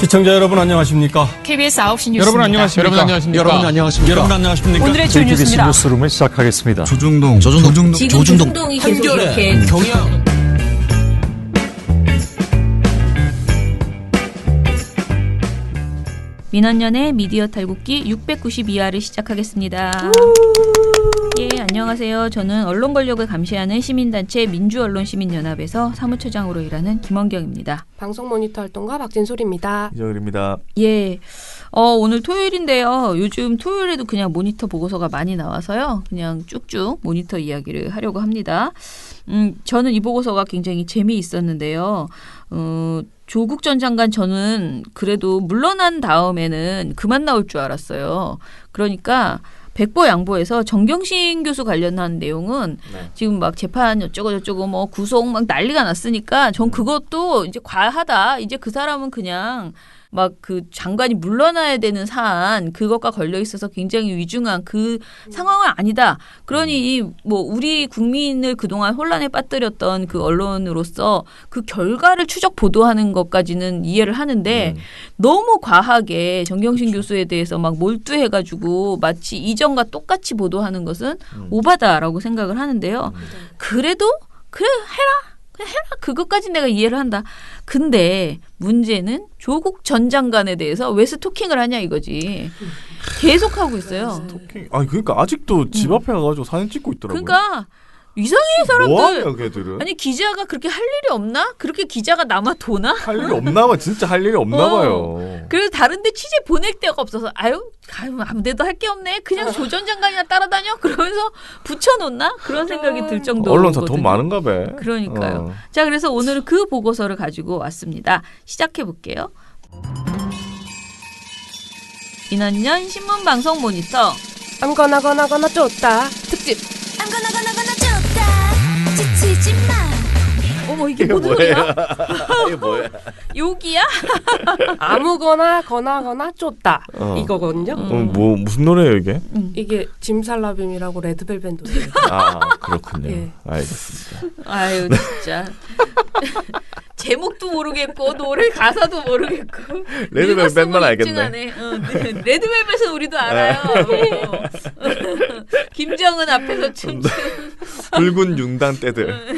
시청자 여러분 안녕하십니까? KBS 9시 뉴스 여러분 안녕하십니까? 여러분 안녕하십니까? 오늘의 주 뉴스입니다. 뉴스룸을 시작하겠습니다. 조중동 조중동이 계속 이렇게 경영 민원연의 미디어 탈곡기 692화를 시작하겠습니다. 예, 안녕하세요. 저는 언론 권력을 감시하는 시민단체 민주언론시민연합에서 사무처장으로 일하는 김원경입니다. 방송 모니터 활동가 박진솔입니다. 이정일입니다. 예, 오늘 토요일인데요. 요즘 토요일에도 그냥 모니터 보고서가 많이 나와서요. 그냥 쭉쭉 모니터 이야기를 하려고 합니다. 저는 이 보고서가 굉장히 재미있었는데요. 조국 전 장관 저는 그래도 물러난 다음에는 그만 나올 줄 알았어요. 그러니까 백보 양보해서 정경심 교수 관련한 내용은 지금 막 재판 어쩌고 뭐 구속 막 난리가 났으니까 전 그것도 이제 과하다. 이제 그 사람은 그냥 막 그 장관이 물러나야 되는 사안 그것과 걸려 있어서 굉장히 위중한 그 상황은 아니다. 그러니 뭐 우리 국민을 그동안 혼란에 빠뜨렸던 그 언론으로서 그 결과를 추적 보도하는 것까지는 이해를 하는데 너무 과하게 정경심 교수에 대해서 막 몰두해가지고 마치 이전과 똑같이 보도하는 것은 오바다라고 생각을 하는데요. 그래도 그래 해라. 그냥 해라. 그것까지 내가 이해를 한다. 근데 문제는 조국 전 장관에 대해서 왜 스토킹을 하냐 이거지. 계속하고 있어요. 아니 그러니까 아직도 집 앞에 가가지고 사진 찍고 있더라고요. 그러니까 이상해 사람들. 뭐하냐 걔들은. 아니 기자가 그렇게 할 일이 없나? 그렇게 기자가 남아 도나? 할 일이 없나봐. 진짜 할 일이 없나봐요. 그래서 다른데 취재 보낼 데가 없어서 아무데도 할 게 없네. 그냥 조 전 장관이나 따라다녀? 그러면서 붙여놓나? 그런 생각이 들 정도거든요. 언론사 돈 많은가 봐. 그러니까요. 자, 그래서 오늘은 그 보고서를 가지고 왔습니다. 시작해 볼게요. 민원연 신문방송 모니터 아무거나 쫓다 특집. 지치지 마. 어머 이게 무슨 소리야? 이게 뭐야? 욕이야? 아무거나 거나 쫓다 이거거든요. 뭐 무슨 노래예요 이게? 이게 짐살라빔이라고 레드벨벳 노래예요. 아 그렇군요. 예. 알겠습니다. 아유 진짜 제목도 모르겠고 노래 가사도 모르겠고 레드벨벳만 알겠네. 레드벨벳은 우리도 알아요. 김정은 앞에서 춤추는 붉은 융단 떼들.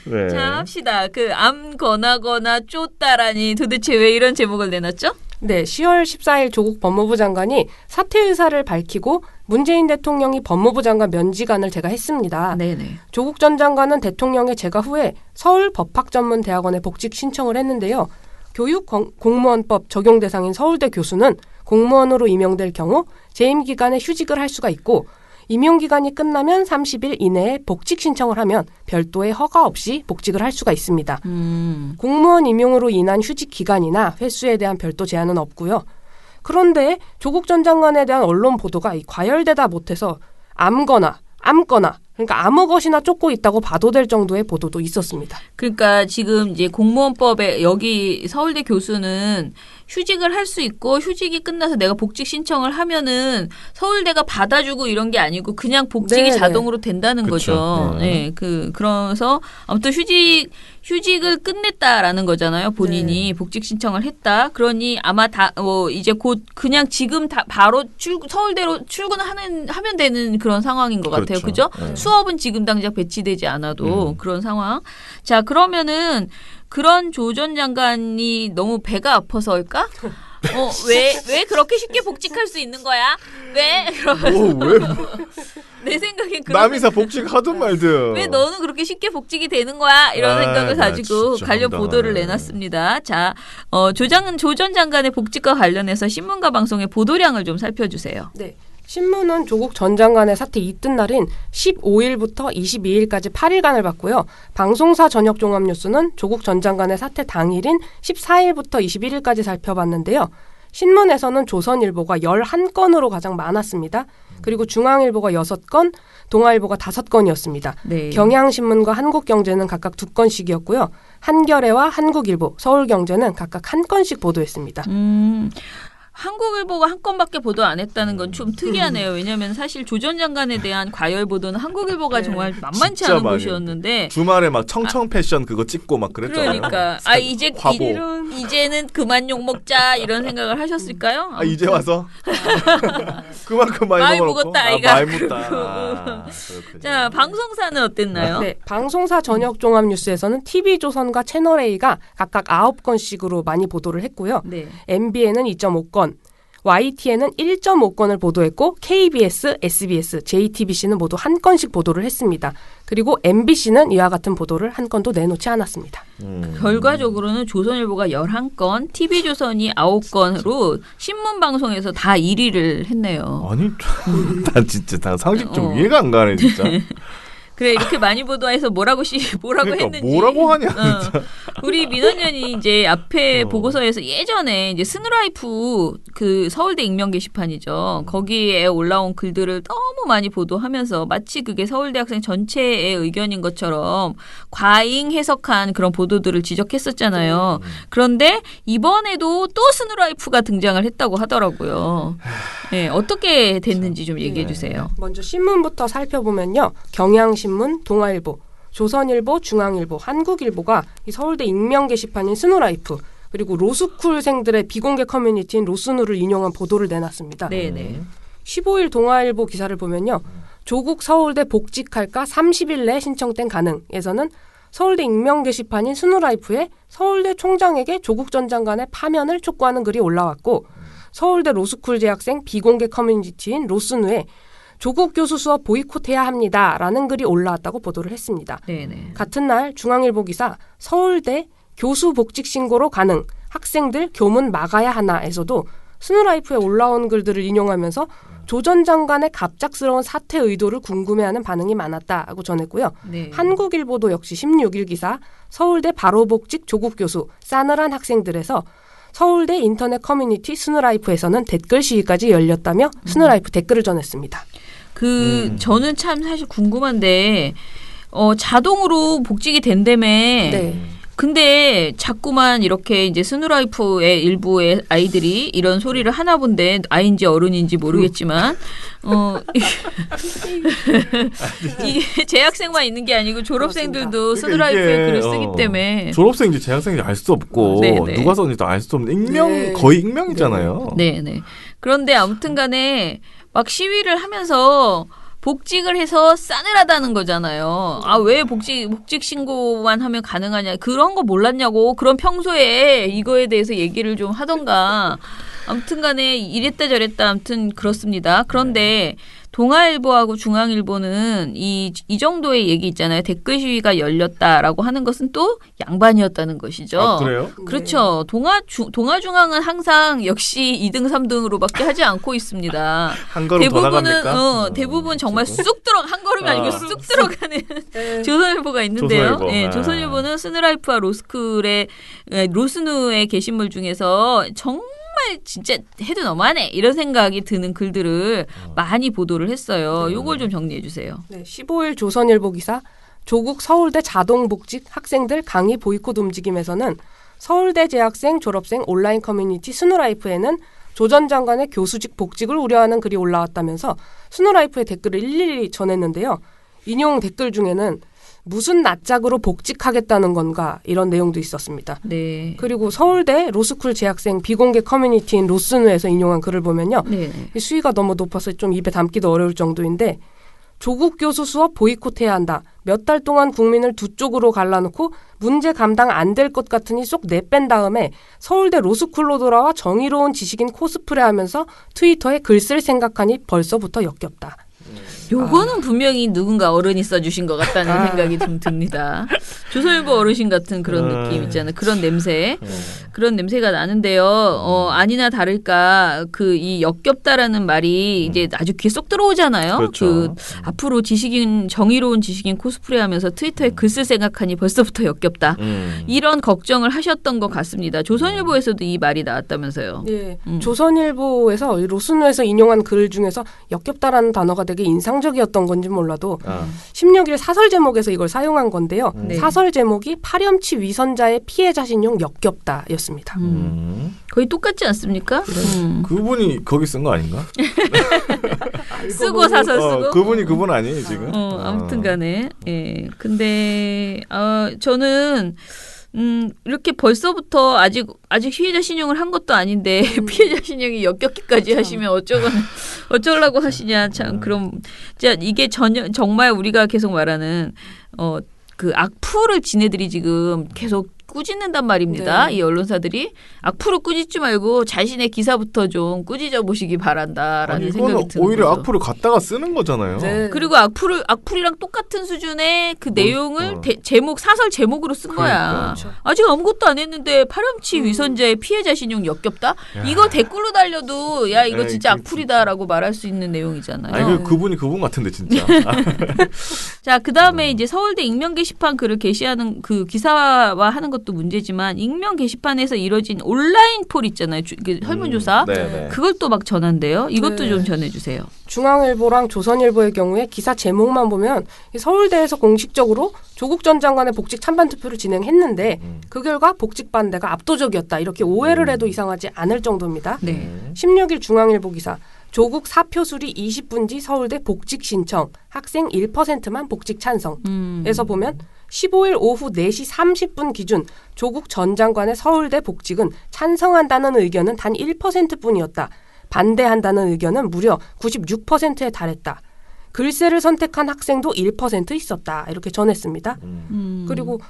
네. 자 합시다. 그 암거나거나 쫓다라니 도대체 왜 이런 제목을 내놨죠? 네, 10월 14일 조국 법무부 장관이 사퇴 의사를 밝히고 문재인 대통령이 법무부 장관 면직안을 제가 했습니다. 네네. 조국 전 장관은 대통령의 제가 후에 서울법학전문대학원에 복직 신청을 했는데요. 교육공무원법 적용 대상인 서울대 교수는 공무원으로 임용될 경우 재임 기간에 휴직을 할 수가 있고 임용 기간이 끝나면 30일 이내에 복직 신청을 하면 별도의 허가 없이 복직을 할 수가 있습니다. 공무원 임용으로 인한 휴직 기간이나 횟수에 대한 별도 제한은 없고요. 그런데 조국 전 장관에 대한 언론 보도가 과열되다 못해서 암거나 그러니까 아무 것이나 쫓고 있다고 봐도 될 정도의 보도도 있었습니다. 그러니까 지금 이제 공무원법에 여기 서울대 교수는 휴직을 할 수 있고 휴직이 끝나서 내가 복직 신청을 하면은 서울대가 받아주고 이런 게 아니고 그냥 복직이 네네. 자동으로 된다는 그쵸. 거죠. 네, 그러면서 아무튼 휴직을 끝냈다라는 거잖아요. 본인이 복직 신청을 했다. 그러니 아마 이제 곧 그냥 지금 바로 서울대로 출근하면 되는 그런 상황인 것 같아요. 그렇죠. 그죠? 네. 수업은 지금 당장 배치되지 않아도 그런 상황. 자, 그러면은 그런 조 전 장관이 너무 배가 아파서일까? 왜 그렇게 쉽게 복직할 수 있는 거야? 왜? 왜? 내 생각엔 남이사 복직 하든 말든. 왜 너는 그렇게 쉽게 복직이 되는 거야? 이런 생각을 나 가지고 진짜 관련 황당하네. 보도를 내놨습니다. 자, 조 전 장관의 복직과 관련해서 신문과 방송의 보도량을 좀 살펴주세요. 네. 신문은 조국 전 장관의 사퇴 이튿날인 15일부터 22일까지 8일간을 봤고요. 방송사 저녁 종합뉴스는 조국 전 장관의 사퇴 당일인 14일부터 21일까지 살펴봤는데요. 신문에서는 조선일보가 11건으로 가장 많았습니다. 그리고 중앙일보가 6건, 동아일보가 5건이었습니다. 네. 경향신문과 한국경제는 각각 2건씩이었고요. 한겨레와 한국일보, 서울경제는 각각 1건씩 보도했습니다. 한국일보가 한 건밖에 보도 안 했다는 건 좀 특이하네요. 왜냐하면 사실 조 전 장관에 대한 과열 보도는 한국일보가 정말 만만치 진짜 않은 많이 곳이었는데 주말에 막 청청 패션 그거 찍고 막 그랬잖아요. 그러니까 이제 화보. 이제는 그만 욕 먹자 이런 생각을 하셨을까요? 이제 와서 그만큼 많이 많이 먹었고. 먹었다, 아이가. 많이 먹다. 그렇군요. 자, 방송사는 어땠나요? 네, 방송사 전역 종합 뉴스에서는 TV조선과 채널A가 각각 9건씩으로 많이 보도를 했고요. 네. MBN은 2.5건, YTN은 1.5건을 보도했고 KBS, SBS, JTBC는 모두 한 건씩 보도를 했습니다. 그리고 MBC는 이와 같은 보도를 한 건도 내놓지 않았습니다. 결과적으로는 조선일보가 11건, TV조선이 9건으로 신문방송에서 다 1위를 했네요. 아니, 난 진짜 다 상식적으로 어. 이해가 안 가네 진짜. 그래 이렇게 많이 보도해서 뭐라고 그러니까 했는지 뭐라고 하냐. 우리 민원연이 이제 앞에 보고서에서 예전에 이제 스누라이프 그 서울대 익명 게시판이죠. 거기에 올라온 글들을 너무 많이 보도하면서 마치 그게 서울대 학생 전체의 의견인 것처럼 과잉 해석한 그런 보도들을 지적했었잖아요. 그런데 이번에도 또 스누라이프가 등장을 했다고 하더라고요. 네, 어떻게 됐는지 좀 얘기해 주세요. 먼저 신문부터 살펴보면요. 경향신문, 동아일보, 조선일보, 중앙일보, 한국일보가 이 서울대 익명 게시판인 스누라이프 그리고 로스쿨생들의 비공개 커뮤니티인 로스누를 인용한 보도를 내놨습니다. 네네. 15일 동아일보 기사를 보면요. 조국 서울대 복직할까 30일 내 신청된 가능에서는 서울대 익명 게시판인 스누라이프에 서울대 총장에게 조국 전 장관의 파면을 촉구하는 글이 올라왔고 서울대 로스쿨 재학생 비공개 커뮤니티인 로스누에 조국 교수 수업 보이콧해야 합니다라는 글이 올라왔다고 보도를 했습니다. 네네. 같은 날 중앙일보 기사 서울대 교수 복직 신고로 가능 학생들 교문 막아야 하나에서도 스누라이프에 올라온 글들을 인용하면서 조 전 장관의 갑작스러운 사퇴 의도를 궁금해하는 반응이 많았다고 전했고요. 네. 한국일보도 역시 16일 기사 서울대 바로 복직 조국 교수 싸늘한 학생들에서 서울대 인터넷 커뮤니티 스누라이프에서는 댓글 시위까지 열렸다며 스누라이프 댓글을 전했습니다. 저는 참 사실 궁금한데 자동으로 복직이 된다며. 네. 근데 자꾸만 이렇게 이제 스누라이프의 일부의 아이들이 이런 소리를 하나 본데 아이인지 어른인지 모르겠지만 이게 재학생만 있는 게 아니고 졸업생들도 그러니까 스누라이프에 이게, 글을 쓰기 때문에 졸업생인지 재학생인지 알 수 없고 네네. 누가 썼는지도 알 수 없는 익명 네. 거의 익명이잖아요. 네네. 그런데 아무튼간에 막 시위를 하면서 복직을 해서 싸늘하다는 거잖아요. 왜 복직 신고만 하면 가능하냐. 그런 거 몰랐냐고. 그럼 평소에 이거에 대해서 얘기를 좀 하던가. 아무튼 간에 이랬다 저랬다 아무튼 그렇습니다. 그런데 동아일보하고 중앙일보는 이 정도의 얘기 있잖아요. 댓글 시위가 열렸다라고 하는 것은 또 양반이었다는 것이죠. 아, 그래요? 그렇죠. 동아중앙은 항상 역시 2등, 3등으로밖에 하지 않고 있습니다. 한 걸음 더 나갑니까? 대부분 정말 쑥 들어 한 걸음이 아니고 쑥 들어가는 조선일보가 있는데요. 조선일보. 네, 조선일보는 스누라이프와 로스누의 게시물 중에서 정말 진짜 해도 너무하네 이런 생각이 드는 글들을 많이 보도를 했어요. 요걸 좀 정리해 주세요. 네, 15일 조선일보 기사 조국 서울대 자동복직 학생들 강의 보이콧 움직임에서는 서울대 재학생 졸업생 온라인 커뮤니티 스누라이프에는 조 전 장관의 교수직 복직을 우려하는 글이 올라왔다면서 스누라이프의 댓글을 일일이 전했는데요. 인용 댓글 중에는 무슨 낯짝으로 복직하겠다는 건가 이런 내용도 있었습니다. 네. 그리고 서울대 로스쿨 재학생 비공개 커뮤니티인 로스누에서 인용한 글을 보면요. 네. 이 수위가 너무 높아서 좀 입에 담기도 어려울 정도인데 조국 교수 수업 보이콧해야 한다. 몇 달 동안 국민을 두 쪽으로 갈라놓고 문제 감당 안 될 것 같으니 쏙 내뺀 다음에 서울대 로스쿨로 돌아와 정의로운 지식인 코스프레하면서 트위터에 글 쓸 생각하니 벌써부터 역겹다. 요거는 분명히 누군가 어른이 써주신 것 같다는 생각이 좀 듭니다. 조선일보 어르신 같은 그런 느낌 있잖아요. 그런 냄새. 그런 냄새가 나는데요. 아니나 다를까 이 역겹다라는 말이 이제 아주 귀에 쏙 들어오잖아요. 그렇죠. 앞으로 정의로운 지식인 코스프레하면서 트위터에 글 쓸 생각하니 벌써부터 역겹다. 이런 걱정을 하셨던 것 같습니다. 조선일보에서도 이 말이 나왔다면서요. 네, 조선일보에서 이 로스누에서 인용한 글 중에서 역겹다라는 단어가 되게 되게 인상적이었던 건지 몰라도 아. 16일 사설 제목에서 이걸 사용한 건데요. 네. 사설 제목이 파렴치 위선자의 피해자 신용 역겹다였습니다. 거의 똑같지 않습니까? 그분이 거기 쓴 거 아닌가? 쓰고 사설 쓰고. 그분이 그분 아니에요 지금? 아무튼간에 예. 근데 저는 이렇게 벌써부터 아직 피해자 신용을 한 것도 아닌데 피해자 신용이 역겹기까지 하시면 어쩌려고 하시냐 참 그럼 진짜 이게 정말 우리가 계속 말하는 그 악플을 지네들이 지금 계속 꾸짖는단 말입니다. 네. 이 언론사들이 악플을 꾸짖지 말고 자신의 기사부터 좀 꾸짖어 보시기 바란다라는 아니, 생각이 이거는 드는 오히려 거죠. 악플을 갖다가 쓰는 거잖아요. 네. 그리고 악플이랑 똑같은 수준의 그 내용을 제목 사설 제목으로 쓴 거야. 그러니까. 아직 아무것도 안 했는데 파렴치 위선자의 피해자 신용 역겹다. 야. 이거 댓글로 달려도 야 이거 에이, 진짜 그 악플이다라고 말할 수 있는 내용이잖아요. 아니 그분이 그분 같은데 진짜. 자, 그다음에 이제 서울대 익명 게시판 글을 게시하는 그 기사화하는 것도 문제지만 익명 게시판에서 이뤄진 온라인 폴 있잖아요. 설문조사. 네. 그걸 또 막 전한대요. 이것도 네. 좀 전해주세요. 중앙일보랑 조선일보의 경우에 기사 제목만 보면 이 서울대에서 공식적으로 조국 전 장관의 복직 찬반 투표를 진행했는데 그 결과 복직 반대가 압도적이었다. 이렇게 오해를 해도 이상하지 않을 정도입니다. 네. 16일 중앙일보 기사 조국 사표 수리 20분 뒤 서울대 복직 신청 학생 1%만 복직 찬성에서 보면 15일 오후 4시 30분 기준 조국 전 장관의 서울대 복직은 찬성한다는 의견은 단 1%뿐이었다. 반대한다는 의견은 무려 96%에 달했다. 글쎄를 선택한 학생도 1% 있었다. 이렇게 전했습니다. 그리고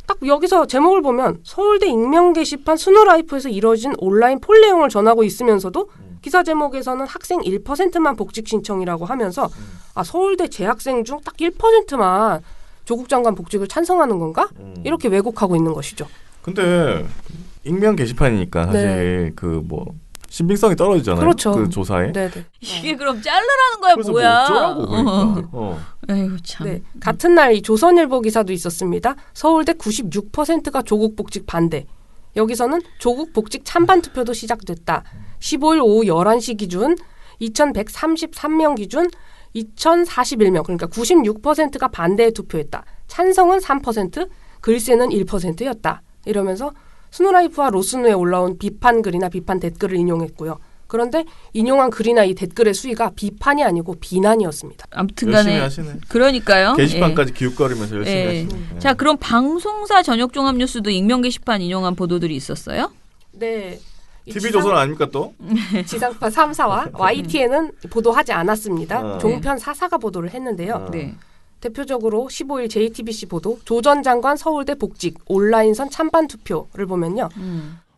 딱 여기서 제목을 보면 서울대 익명 게시판 스노라이프에서 이뤄진 온라인 폴 내용을 전하고 있으면서도 기사 제목에서는 학생 1%만 복직 신청이라고 하면서 서울대 재학생 중 딱 1%만 조국 장관 복직을 찬성하는 건가? 이렇게 왜곡하고 있는 것이죠. 근데 익명 게시판이니까 사실 그 뭐 신빙성이 떨어지잖아요. 그렇죠. 그 조사에. 네네. 이게 그럼 자르라는 거야 그래서 뭐야? 뭐 어쩌라고 그러니까. 아이고 참. 네, 같은 날 이 조선일보 기사도 있었습니다. 서울대 96%가 조국 복직 반대. 여기서는 조국 복직 찬반 투표도 시작됐다. 15일 오후 11시 기준 2133명 기준 2041명 그러니까 96%가 반대에 투표했다. 찬성은 3%, 글쎄는 1%였다. 이러면서 스노라이프와 로스누에 올라온 비판 글이나 비판 댓글을 인용했고요. 그런데 인용한 글이나 이 댓글의 수위가 비판이 아니고 비난이었습니다. 아무튼간에 열심히 하시네. 그러니까요. 게시판까지 기웃거리면서 열심히 예. 하시네. 자, 그럼 방송사 저녁 종합 뉴스도 익명 게시판 인용한 보도들이 있었어요? 네. 이 TV조선 아닙니까 또? 지상파 3사와 YTN은 보도하지 않았습니다. 어. 종편 4사가 보도를 했는데요. 네. 대표적으로 15일 JTBC 보도 조 전 장관 서울대 복직 온라인선 찬반 투표를 보면요.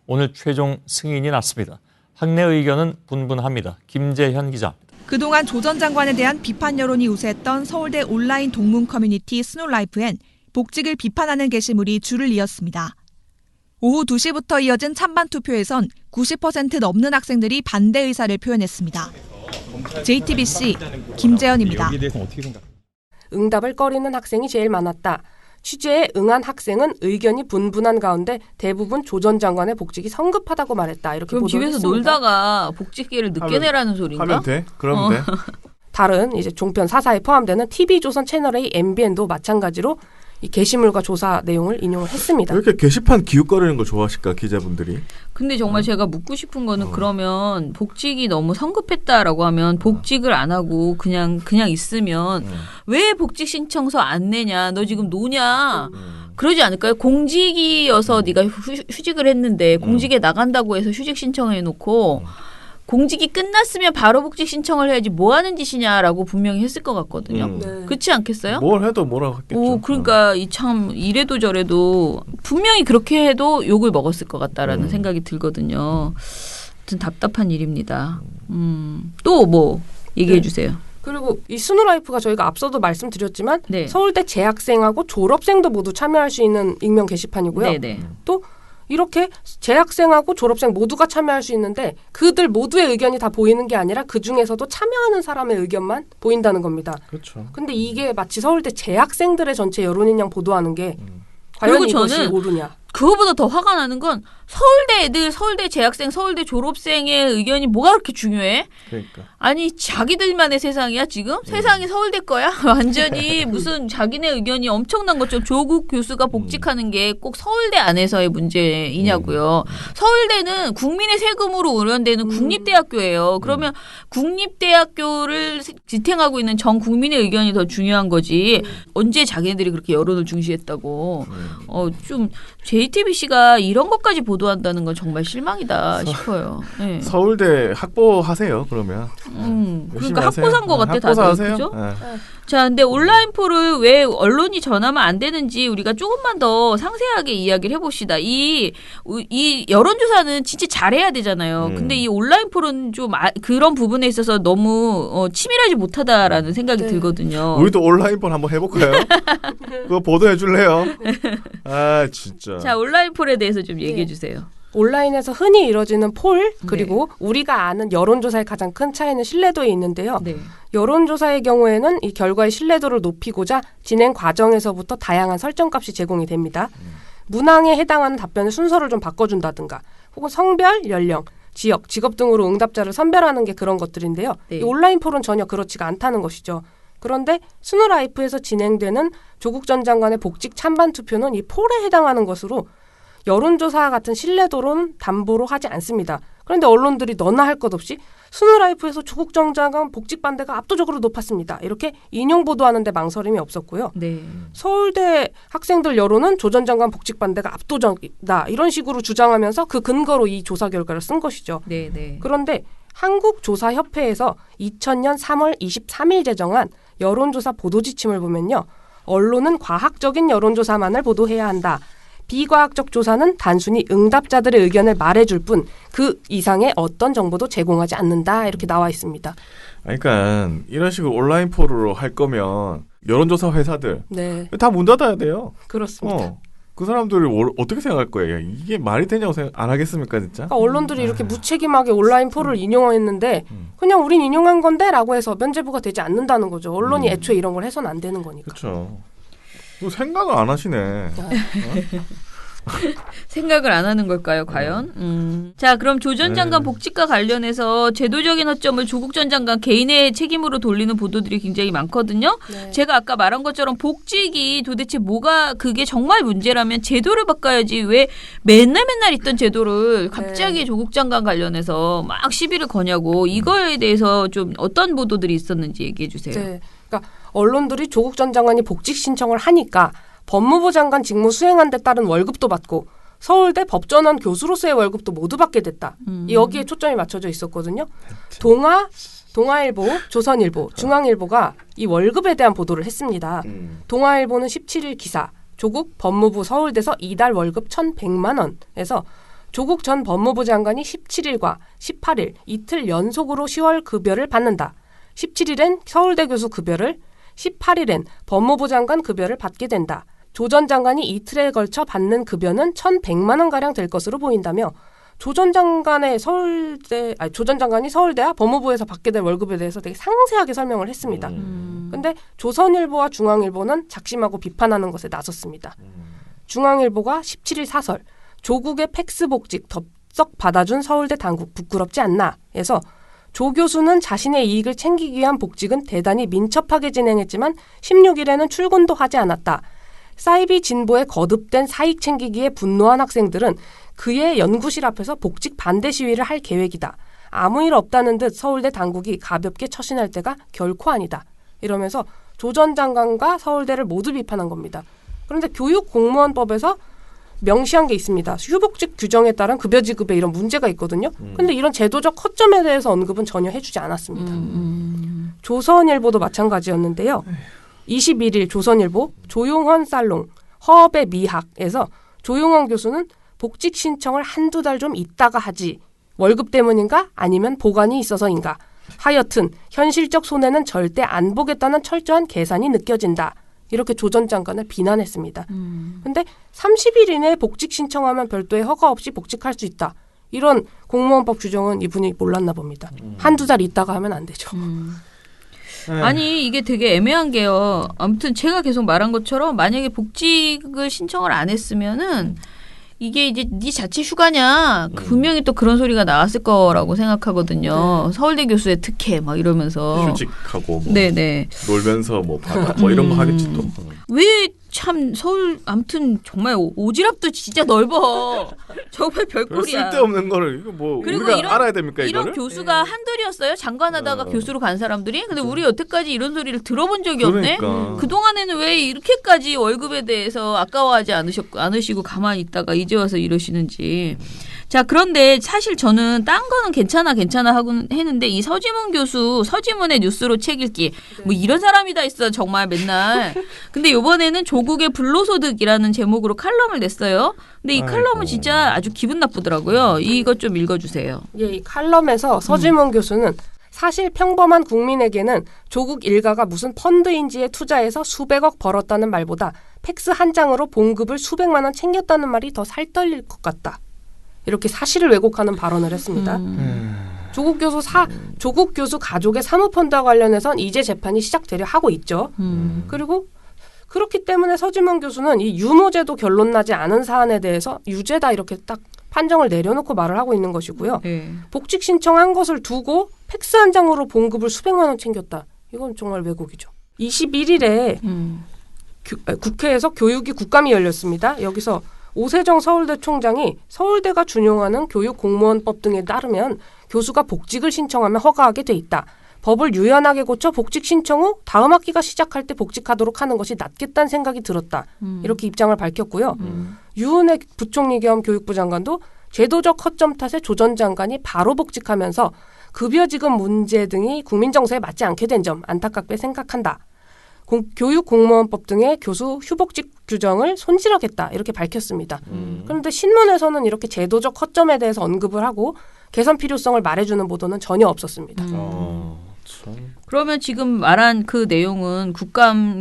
오늘 최종 승인이 났습니다. 학내 의견은 분분합니다. 김재현 기자. 그동안 조 전 장관에 대한 비판 여론이 우세했던 서울대 온라인 동문 커뮤니티 스노라이프엔 복직을 비판하는 게시물이 줄을 이었습니다. 오후 2시부터 이어진 찬반 투표에선 90% 넘는 학생들이 반대 의사를 표현했습니다. JTBC 김재현입니다. 응답을 꺼리는 학생이 제일 많았다. 취재에 응한 학생은 의견이 분분한 가운데 대부분 조 전 장관의 복직이 성급하다고 말했다. 이렇게 그럼 보도를 집에서 했습니다. 놀다가 복직기를 늦게 하면- 내라는 소리인가? 하면 돼? 그러면 돼? 다른 이제 종편 4사에 포함되는 TV조선 채널A, MBN도 마찬가지로 이 게시물과 조사 내용을 인용을 했습니다. 왜 이렇게 게시판 기웃거리는 거 좋아하실까 기자분들이? 근데 정말 제가 묻고 싶은 거는 그러면 복직이 너무 성급했다라고 하면 복직을 안 하고 그냥 있으면 왜 복직 신청서 안 내냐? 너 지금 노냐? 그러지 않을까요? 공직이어서 네가 휴직을 했는데 공직에 나간다고 해서 휴직 신청해 놓고 공직이 끝났으면 바로 복직 신청을 해야지 뭐 하는 짓이냐라고 분명히 했을 것 같거든요. 네. 그렇지 않겠어요? 뭘 해도 뭐라고 했겠죠. 오, 그러니까 이 참 이래도 저래도 분명히 그렇게 해도 욕을 먹었을 것 같다라는 생각이 들거든요. 아무튼 답답한 일입니다. 또 뭐 얘기해 주세요. 그리고 이 스노라이프가 저희가 앞서도 말씀드렸지만 네. 서울대 재학생하고 졸업생도 모두 참여할 수 있는 익명 게시판이고요. 네네. 또 이렇게 재학생하고 졸업생 모두가 참여할 수 있는데 그들 모두의 의견이 다 보이는 게 아니라 그중에서도 참여하는 사람의 의견만 보인다는 겁니다. 그렇죠. 근데 이게 마치 서울대 재학생들의 전체 여론인 양 보도하는 게 과연 그리고 이것이 저는 옳으냐. 그거보다 더 화가 나는 건 서울대 애들, 서울대 재학생, 서울대 졸업생의 의견이 뭐가 그렇게 중요해? 그러니까. 아니 자기들만의 세상이야 지금? 세상이 서울대 거야? 완전히 무슨 자기네 의견이 엄청난 것처럼 조국 교수가 복직하는 게 꼭 서울대 안에서의 문제이냐고요. 서울대는 국민의 세금으로 운영되는 국립대학교예요. 그러면 국립대학교를 지탱하고 있는 전 국민의 의견이 더 중요한 거지. 언제 자기네들이 그렇게 여론을 중시했다고. 좀 JTBC가 이런 것까지 보도한다는 건 정말 실망이다 싶어요. 네. 서울대 확보하세요. 그러면. 그러니까 확보산 것 같아 다들. 하세요. 그죠? 네. 자, 근데 온라인 폴을 왜 언론이 전하면 안 되는지 우리가 조금만 더 상세하게 이야기를 해봅시다. 이 여론조사는 진짜 잘해야 되잖아요. 근데 이 온라인 폴은 좀 그런 부분에 있어서 너무 치밀하지 못하다라는 생각이 네. 들거든요. 우리도 온라인 폰 한번 해볼까요? 그거 보도해 줄래요? 아 진짜. 자, 온라인 폴에 대해서 좀 얘기해 주세요. 온라인에서 흔히 이뤄지는 폴 그리고 우리가 아는 여론조사의 가장 큰 차이는 신뢰도에 있는데요. 네. 여론조사의 경우에는 이 결과의 신뢰도를 높이고자 진행 과정에서부터 다양한 설정값이 제공이 됩니다. 문항에 해당하는 답변의 순서를 좀 바꿔준다든가 혹은 성별, 연령, 지역, 직업 등으로 응답자를 선별하는 게 그런 것들인데요. 네. 이 온라인 폴은 전혀 그렇지가 않다는 것이죠. 그런데 스누라이프에서 진행되는 조국 전 장관의 복직 찬반 투표는 이 폴에 해당하는 것으로 여론조사와 같은 신뢰도로는 담보로 하지 않습니다. 그런데 언론들이 너나 할 것 없이 스누라이프에서 조국 전 장관 복직 반대가 압도적으로 높았습니다. 이렇게 인용 보도하는데 망설임이 없었고요. 네. 서울대 학생들 여론은 조 전 장관 복직 반대가 압도적이다. 이런 식으로 주장하면서 그 근거로 이 조사 결과를 쓴 것이죠. 네, 네. 그런데 한국조사협회에서 2000년 3월 23일 제정한 여론조사 보도지침을 보면요. 언론은 과학적인 여론조사만을 보도해야 한다. 비과학적 조사는 단순히 응답자들의 의견을 말해줄 뿐 그 이상의 어떤 정보도 제공하지 않는다. 이렇게 나와 있습니다. 그러니까 이런 식으로 온라인 폴로 할 거면 여론조사 회사들 네, 다 문 닫아야 돼요. 그렇습니다. 그 사람들이 어떻게 생각할 거예요? 이게 말이 되냐고 생각 안 하겠습니까 진짜? 그러니까 언론들이 이렇게 무책임하게 온라인 폴을 인용했는데 그냥 우린 인용한 건데 라고 해서 면죄부가 되지 않는다는 거죠. 언론이 애초에 이런 걸 해서는 안 되는 거니까. 그렇죠. 뭐 생각을 안 하시네. 생각을 안 하는 걸까요, 과연? 자, 그럼 조 전 장관 복직과 관련해서 제도적인 허점을 조국 전 장관 개인의 책임으로 돌리는 보도들이 굉장히 많거든요. 네. 제가 아까 말한 것처럼 복직이 도대체 그게 정말 문제라면 제도를 바꿔야지 왜 맨날 있던 제도를 갑자기 네. 조국 장관 관련해서 막 시비를 거냐고 이거에 대해서 좀 어떤 보도들이 있었는지 얘기해 주세요. 네. 그러니까 언론들이 조국 전 장관이 복직 신청을 하니까 법무부 장관 직무 수행한 데 따른 월급도 받고 서울대 법전원 교수로서의 월급도 모두 받게 됐다. 여기에 초점이 맞춰져 있었거든요. 동아일보, 조선일보, 중앙일보가 이 월급에 대한 보도를 했습니다. 동아일보는 17일 기사 조국 법무부 서울대서 이달 월급 1,100만 원에서 조국 전 법무부 장관이 17일과 18일 이틀 연속으로 10월 급여를 받는다. 17일엔 서울대 교수 급여를 18일엔 법무부 장관 급여를 받게 된다. 조 전 장관이 이틀에 걸쳐 받는 급여는 1,100만 원가량 될 것으로 보인다며 조 전 장관이 서울대와 법무부에서 받게 될 월급에 대해서 되게 상세하게 설명을 했습니다. 근데 조선일보와 중앙일보는 작심하고 비판하는 것에 나섰습니다. 중앙일보가 17일 사설 조국의 팩스 복직 덥석 받아준 서울대 당국 부끄럽지 않나 해서 조 교수는 자신의 이익을 챙기기 위한 복직은 대단히 민첩하게 진행했지만 16일에는 출근도 하지 않았다. 사이비 진보에 거듭된 사익 챙기기에 분노한 학생들은 그의 연구실 앞에서 복직 반대 시위를 할 계획이다. 아무 일 없다는 듯 서울대 당국이 가볍게 처신할 때가 결코 아니다. 이러면서 조 전 장관과 서울대를 모두 비판한 겁니다. 그런데 교육공무원법에서 명시한 게 있습니다. 휴복직 규정에 따른 급여 지급에 이런 문제가 있거든요. 근데 이런 제도적 허점에 대해서 언급은 전혀 해주지 않았습니다. 조선일보도 마찬가지였는데요. 21일 조선일보 조용헌 살롱 허업의 미학에서 조용헌 교수는 복직 신청을 한두 달 좀 있다가 하지 월급 때문인가 아니면 보관이 있어서인가 하여튼 현실적 손해는 절대 안 보겠다는 철저한 계산이 느껴진다. 이렇게 조 전 장관을 비난했습니다. 근데 30일 이내에 복직 신청하면 별도의 허가 없이 복직할 수 있다. 이런 공무원법 규정은 이분이 몰랐나 봅니다. 한두 달 있다가 하면 안 되죠. 아니 이게 되게 애매한 게요. 아무튼 제가 계속 말한 것처럼 만약에 복직을 신청을 안 했으면은 이게 이제 네 자체 휴가냐? 분명히 또 그런 소리가 나왔을 거라고 생각하거든요. 서울대 교수의 특혜 막 이러면서. 휴직하고 뭐 네네. 놀면서 뭐 바다 뭐 이런 거 하겠지 또. 왜 참 서울 아무튼 정말 오지랖도 진짜 넓어. 정말 별꼴이야. 쓸데없는 거를 이거 뭐 그리고 우리가 알아야 됩니까 이런 이거를? 교수가 한둘이었어요? 장관하다가 교수로 간 사람들이? 근데 우리 여태까지 이런 소리를 들어본 적이 없네? 그러니까. 그동안에는 왜 이렇게까지 월급에 대해서 아까워하지 않으시고 가만히 있다가 이제 와서 이러시는지. 자, 그런데 사실 저는 딴 거는 괜찮아 하고 했는데 이 서지문 교수 서지문의 뉴스로 책 읽기 뭐 이런 사람이 다 있어 정말 맨날. 근데 이번에는 조국의 불로소득이라는 제목으로 칼럼을 냈어요. 근데 이 칼럼은 진짜 아주 기분 나쁘더라고요. 이것 좀 읽어주세요. 예, 이 칼럼에서 서지문 교수는 사실 평범한 국민에게는 조국 일가가 무슨 펀드인지에 투자해서 수백억 벌었다는 말보다 팩스 한 장으로 봉급을 수백만 원 챙겼다는 말이 더 살떨릴 것 같다. 이렇게 사실을 왜곡하는 발언을 했습니다. 조국 교수 가족의 사모펀드와 관련해선 이제 재판이 시작되려 하고 있죠. 그리고 그렇기 때문에 서지문 교수는 이 유모제도 결론 나지 않은 사안에 대해서 유죄다 이렇게 딱 판정을 내려놓고 말을 하고 있는 것이고요. 네. 복직 신청한 것을 두고 팩스 한 장으로 봉급을 수백만 원 챙겼다. 이건 정말 왜곡이죠. 21일에 국회에서 교육위 국감이 열렸습니다. 여기서 오세정 서울대 총장이 서울대가 준용하는 교육공무원법 등에 따르면 교수가 복직을 신청하면 허가하게 돼 있다. 법을 유연하게 고쳐 복직 신청 후 다음 학기가 시작할 때 복직하도록 하는 것이 낫겠다는 생각이 들었다. 이렇게 입장을 밝혔고요. 유은혜 부총리 겸 교육부 장관도 제도적 허점 탓에 조 전 장관이 바로 복직하면서 급여 지급 문제 등이 국민 정서에 맞지 않게 된 점 안타깝게 생각한다. 교육공무원법 등의 교수 휴복직 규정을 손질하겠다 이렇게 밝혔습니다. 그런데 신문에서는 이렇게 제도적 허점에 대해서 언급을 하고 개선 필요성을 말해주는 보도는 전혀 없었습니다. 그러면 지금 말한 그 내용은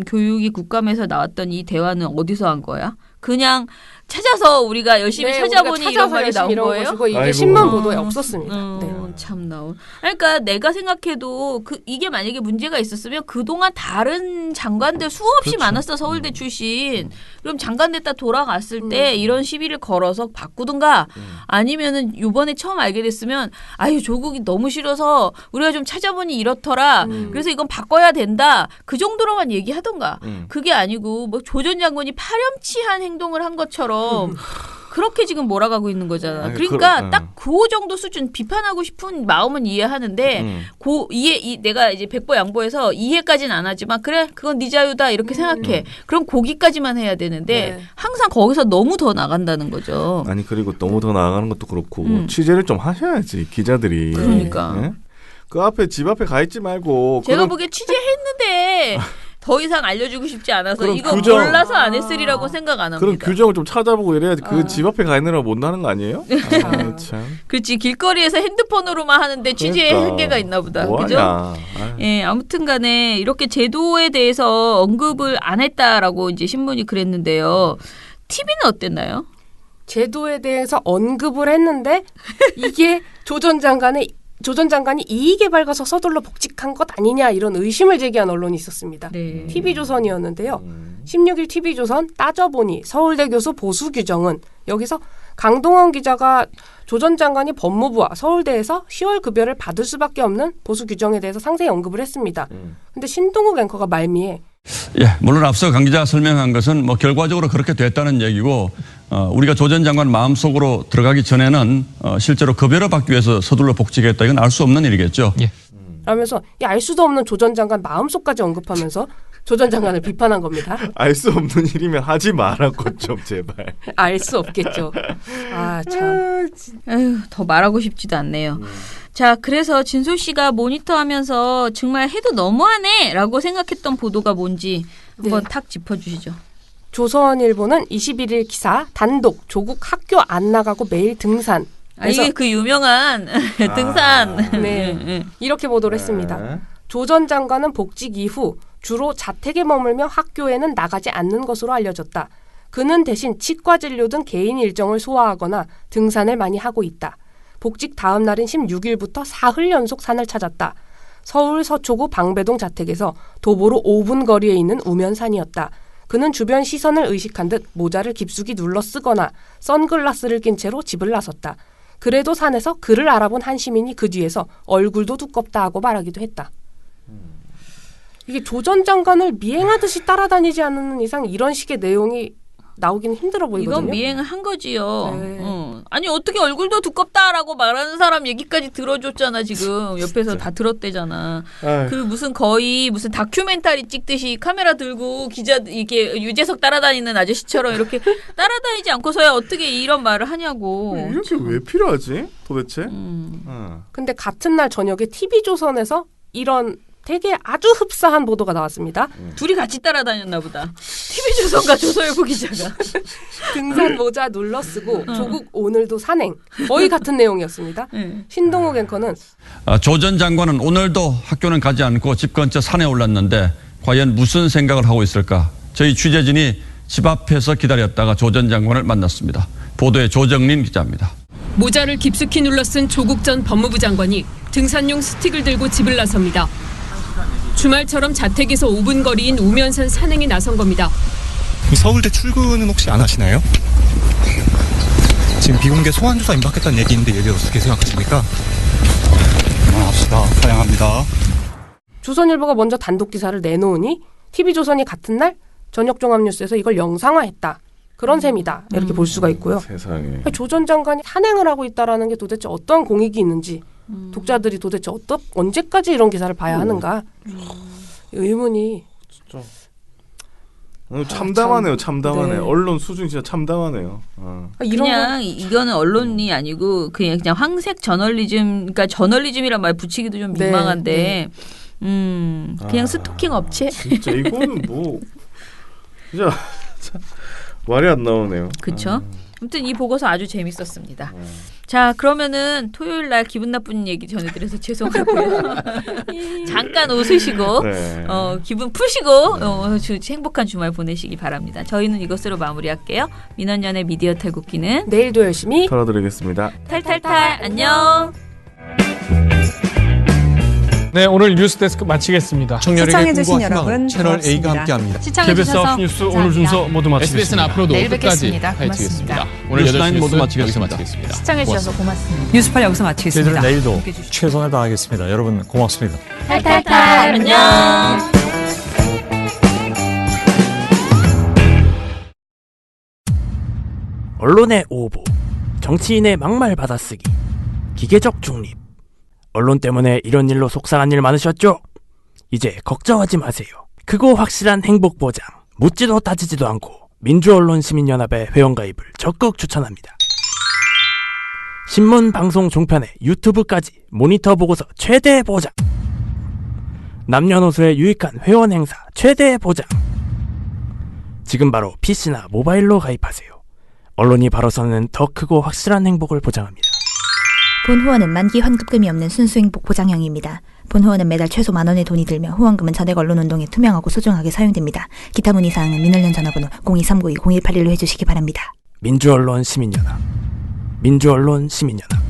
교육위 국감에서 나왔던 이 대화는 어디서 한 거야? 그냥 찾아서 우리가 열심히 찾아보니 이런 말이 나온 거예요? 것이고 이게 아이고. 신문 보도에 없었습니다. 네. 참 나온. 그러니까 내가 생각해도 이게 만약에 문제가 있었으면 그동안 다른 장관들 수없이 많았어 서울대 출신. 그럼 장관 됐다 돌아갔을 때 이런 시비를 걸어서 바꾸든가 아니면은 이번에 처음 알게 됐으면 아유 조국이 너무 싫어서 우리가 좀 찾아보니 이렇더라. 그래서 이건 바꿔야 된다. 그 정도로만 얘기하던가. 그게 아니고 뭐 조 전 장관이 파렴치한 행동을 한 것처럼 그렇게 지금 몰아가고 있는 거잖아. 아니, 그러니까 딱 그 정도 수준 비판하고 싶은 마음은 이해하는데 내가 이제 백보 양보해서 이해까지는 안 하지만 그래 그건 네 자유다 이렇게 생각해. 그럼 거기까지만 해야 되는데 항상 거기서 너무 더 나간다는 거죠. 아니 그리고 너무 더 나아가는 것도 그렇고 취재를 좀 하셔야지 기자들이. 그러니까. 네? 그 앞에 집 앞에 가 있지 말고. 제가 보기에 취재했는데 더 이상 알려주고 싶지 않아서 그럼 이거 규정- 몰라서 안 했으리라고 생각 안 합니다. 그런 규정을 좀 찾아보고 이래야지. 그 집 앞에 가 있느라 못 나는 거 아니에요? 아, 참. 그렇지 길거리에서 핸드폰으로만 하는데 취재에 그러니까. 한계가 있나 보다. 뭐하냐. 그죠? 아유. 예, 아무튼간에 이렇게 제도에 대해서 언급을 안 했다라고 이제 신문이 그랬는데요. TV는 어땠나요? 제도에 대해서 언급을 했는데 이게 조 전 장관이 이익에 밝아서 서둘러 복직한 것 아니냐 이런 의심을 제기한 언론이 있었습니다. 네. TV조선이었는데요. 16일 TV조선 따져보니 서울대 교수 보수 규정은 여기서 강동원 기자가 조 전 장관이 법무부와 서울대에서 10월 급여를 받을 수밖에 없는 보수 규정에 대해서 상세히 언급을 했습니다. 근데 신동욱 앵커가 말미에 예, 물론 앞서 강 기자가 설명한 것은 뭐 결과적으로 그렇게 됐다는 얘기고 우리가 조 전 장관 마음속으로 들어가기 전에는 실제로 급여를 받기 위해서 서둘러 복직했다. 이건 알 수 없는 일이겠죠. 예. 라면서 이 알 수도 없는 조 전 장관 마음속까지 언급하면서 조 전 장관을 비판한 겁니다. 알 수 없는 일이면 하지 말라고 좀 제발. 알 수 없겠죠. 아 참. 에휴, 더 말하고 싶지도 않네요. 자, 그래서 진솔 씨가 모니터하면서 정말 해도 너무하네라고 생각했던 보도가 뭔지 한번 탁 짚어주시죠. 조선일보는 21일 기사 단독 조국 학교 안 나가고 매일 등산. 이게 그 유명한 등산. 네. 이렇게 보도를 했습니다. 조 전 장관은 복직 이후 주로 자택에 머물며 학교에는 나가지 않는 것으로 알려졌다. 그는 대신 치과 진료 등 개인 일정을 소화하거나 등산을 많이 하고 있다. 복직 다음 날인 16일부터 사흘 연속 산을 찾았다. 서울 서초구 방배동 자택에서 도보로 5분 거리에 있는 우면산이었다. 그는 주변 시선을 의식한 듯 모자를 깊숙이 눌러 쓰거나 선글라스를 낀 채로 집을 나섰다. 그래도 산에서 그를 알아본 한 시민이 그 뒤에서 얼굴도 두껍다 하고 말하기도 했다. 이게 조 전 장관을 미행하듯이 따라다니지 않는 이상 이런 식의 내용이 나오기는 힘들어 보이거든요. 이건 미행을 한 거지요. 네. 아니 어떻게 얼굴도 두껍다라고 말하는 사람 얘기까지 들어줬잖아 지금. 옆에서 다 들었대잖아. 아유. 그 무슨 다큐멘터리 찍듯이 카메라 들고 기자 이게 유재석 따라다니는 아저씨처럼 이렇게 따라다니지 않고서야 어떻게 이런 말을 하냐고. 이렇게 왜 필요하지? 도대체? 근데 같은 날 저녁에 TV조선에서 이런 되게 아주 흡사한 보도가 나왔습니다. 둘이 같이 따라다녔나 보다. TV조선과 조선일보 기자가. 등산 모자 눌러 쓰고 조국 오늘도 산행. 거의 같은 내용이었습니다. 신동욱 앵커는 조 전 장관은 오늘도 학교는 가지 않고 집 근처 산에 올랐는데 과연 무슨 생각을 하고 있을까? 저희 취재진이 집 앞에서 기다렸다가 조 전 장관을 만났습니다. 보도에 조정린 기자입니다. 모자를 깊숙이 눌러 쓴 조국 전 법무부 장관이 등산용 스틱을 들고 집을 나섭니다. 주말처럼 자택에서 5분 거리인 우면산 산행에 나선 겁니다. 서울대 출근은 혹시 안 하시나요? 지금 비공개 소환 조사 임박했다는 얘기인데 얘기 어떻게 생각하십니까? 그만합시다. 사양합니다. 조선일보가 먼저 단독 기사를 내놓으니 TV조선이 같은 날 저녁 종합뉴스에서 이걸 영상화했다. 그런 셈이다. 이렇게 볼 수가 있고요. 세상에. 조 전 장관이 산행을 하고 있다라는 게 도대체 어떤 공익이 있는지 독자들이 도대체 언제까지 이런 기사를 봐야 하는가 의문이 참담하네요. 참담하네. 네. 언론 수준 진짜 참담하네요. 그냥 이거는 언론이 아니고 그냥 황색 저널리즘, 그러니까 저널리즘이란 말 붙이기도 좀 네, 민망한데, 그냥 스토킹 업체. 진짜 이거는 뭐 진짜 말이 안 나오네요. 그렇죠. 아무튼 이 보고서 아주 재밌었습니다. 자, 그러면은 토요일 날 기분 나쁜 얘기 전해드려서 죄송하고요. 잠깐 웃으시고 네. 기분 푸시고 행복한 주말 보내시기 바랍니다. 저희는 이것으로 마무리할게요. 민원연의 미디어 탈곡기는 내일도 열심히 털어드리겠습니다. 탈탈탈 안녕. 네, 오늘 뉴스데스크 마치겠습니다. 청년에게 꿈과 희망을 채널 A가 함께합니다. KBS 9 뉴스 오늘 순서 모두 마치겠습니다. SBS는 앞으로도 내일 끝까지 뵙겠습니다. 파헤치겠습니다. 오늘 오늘 8시 모두 뉴스 마치겠습니다. 여기서 마치겠습니다. 시청해주셔서 고맙습니다. 뉴스팔 여기서 마치겠습니다. 저희들은 내일도 최선을 다하겠습니다. 여러분 고맙습니다. 탈탈탈 안녕. 언론의 오보, 정치인의 막말 받아쓰기, 기계적 중립. 언론 때문에 이런 일로 속상한 일 많으셨죠? 이제 걱정하지 마세요. 크고 확실한 행복 보장, 묻지도 따지지도 않고 민주언론시민연합의 회원가입을 적극 추천합니다. 신문, 방송, 종편에 유튜브까지 모니터 보고서 최대 보장. 남녀노소의 유익한 회원 행사 최대 보장. 지금 바로 PC나 모바일로 가입하세요. 언론이 바로 서는 더 크고 확실한 행복을 보장합니다. 본 후원은 만기 환급금이 없는 순수 행복 보장형입니다. 본 후원은 매달 최소 10,000원의 돈이 들며 후원금은 전액 언론운동에 투명하고 소중하게 사용됩니다. 기타 문의 사항은 민원연 전화번호 02-392-0181로 해주시기 바랍니다. 민주언론 시민연합. 민주언론 시민연합.